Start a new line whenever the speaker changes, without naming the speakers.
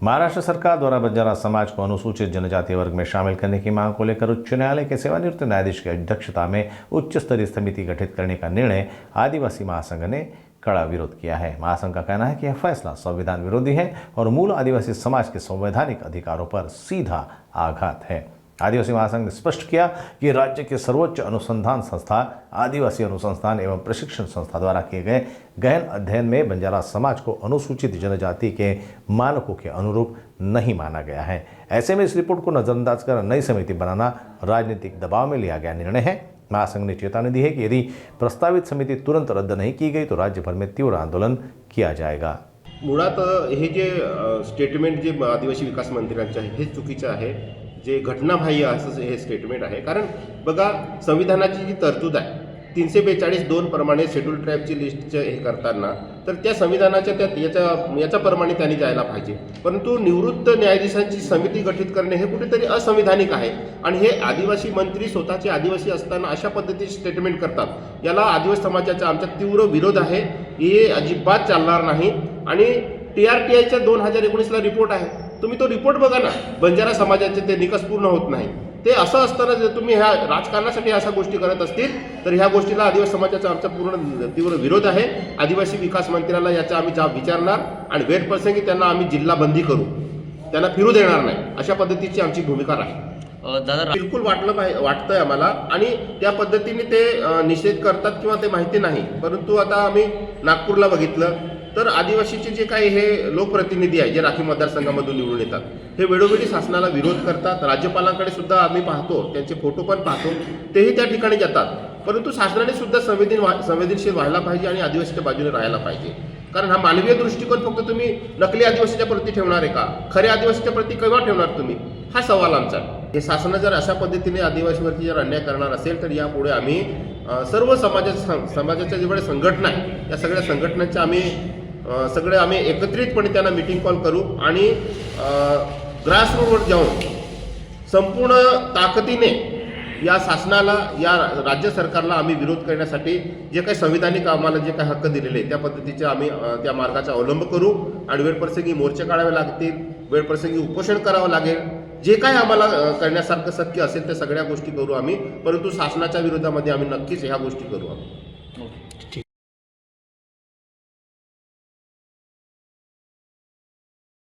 महाराष्ट्र सरकार द्वारा बंजारा समाज को अनुसूचित जनजाति वर्ग में शामिल करने की मांग को लेकर उच्च न्यायालय के सेवानिवृत्त न्यायाधीश की अध्यक्षता में उच्च स्तरीय समिति गठित करने का निर्णय आदिवासी महासंघ ने कड़ा विरोध किया है। महासंघ का कहना है कि यह फैसला संविधान विरोधी है और मूल आदिवासी समाज के संवैधानिक अधिकारों पर सीधा आघात है। आदिवासी महासंघ ने स्पष्ट किया कि राज्य के सर्वोच्च अनुसंधान संस्था आदिवासी अनुसंधान एवं प्रशिक्षण संस्था द्वारा किए गए गहन अध्ययन में बंजारा समाज को अनुसूचित जनजाति के मानकों के अनुरूप नहीं माना गया है। ऐसे में इस रिपोर्ट को नजरअंदाज कर नई समिति बनाना राजनीतिक दबाव में लिया गया निर्णय है। महासंघ ने चेतावनी दी है कि यदि प्रस्तावित समिति तुरंत रद्द नहीं की गई तो राज्य भर में तीव्र आंदोलन किया जाएगा।
मुळात हे जे स्टेटमेंट जे आदिवासी विकास मंत्र्यांचे आहे हे चुकीचं आहे, जे घटनाबाह्य असं हे स्टेटमेंट आहे। कारण बघा, संविधानाची जी तरतूद आहे 342(2) प्रमाणे शेड्यूल ट्राईबची लिस्ट हे करताना तर त्या संविधानाच्या याच्याप्रमाणे त्यांनी जायला पाहिजे, परंतु निवृत्त न्यायाधीशांची समिती गठीत करणे हे कुठेतरी असंविधानिक आहे। आणि हे आदिवासी मंत्री स्वतःचे आदिवासी असताना अशा पद्धतीचे स्टेटमेंट करतात, याला आदिवासी समाजाचा आमचा तीव्र विरोध आहे। हे अजिबात चालणार नाही। आणि TRTIच्या 2019ला रिपोर्ट आहे, तुम्ही तो रिपोर्ट बघा ना, बंजारा समाजाचे ते निकष पूर्ण होत नाही। ते असं असताना जर तुम्ही ह्या राजकारणासाठी अशा गोष्टी करत असतील तर ह्या गोष्टीला आदिवासी समाजाचा आमचा पूर्ण तीव्र विरोध आहे। आदिवासी विकास मंत्र्याला याचा आम्ही जाब विचारणार आणि वेळप्रसंगी त्यांना आम्ही जिल्हाबंदी करू, त्यांना फिरू देणार नाही, अशा पद्धतीची आमची भूमिका राहील। दादा बिलकुल वाटतंय आम्हाला आणि त्या पद्धतीने ते निषेध करतात किंवा ते माहिती नाही। परंतु आता आम्ही नागपूरला बघितलं तर आदिवासीचे जे काही हे लोकप्रतिनिधी आहे जे राखीव मतदारसंघामधून निवडून येतात हे वेळोवेळी शासनाला विरोध करतात। राज्यपालांकडे सुद्धा आम्ही पाहतो, त्यांचे फोटो पण पाहतो, तेही त्या ठिकाणी जातात। परंतु शासनाने सुद्धा संवेदनशील व्हायला पाहिजे आणि आदिवासीच्या बाजूने राहायला पाहिजे। कारण हा मानवीय दृष्टिकोन फक्त तुम्ही नकली आदिवासीच्या प्रती ठेवणार आहे का, खऱ्या आदिवासीच्या प्रती केव्हा ठेवणार तुम्ही, हा सवाल आमचा। हे शासन जर अशा पद्धतीने आदिवासीवरती जर अन्याय करणार असेल तर यापुढे आम्ही सर्व समाजाच्या जेवढ्या संघटना आहे त्या सगळ्या संघटनांच्या आम्ही एकत्रितपणे त्यांना मीटिंग कॉल करू आणि ग्रासरूटवर जाऊन संपूर्ण ताकदीने या शासनाला, या राज्य सरकारला आम्ही विरोध करण्यासाठी जे काही संविधानिक आम्हाला जे काही हक्क दिलेले त्या पद्धतीचे आम्ही त्या मार्गाचा अवलंब करू आणि वेळप्रसंगी मोर्चे काढावे लागतील, वेळप्रसंगी उपोषण करावं लागेल। जे काही आम्हाला करण्यासारखं शक्य असेल त्या सगळ्या गोष्टी करू आम्ही, परंतु शासनाच्या विरोधामध्ये आम्ही नक्कीच ह्या गोष्टी करू आम्ही।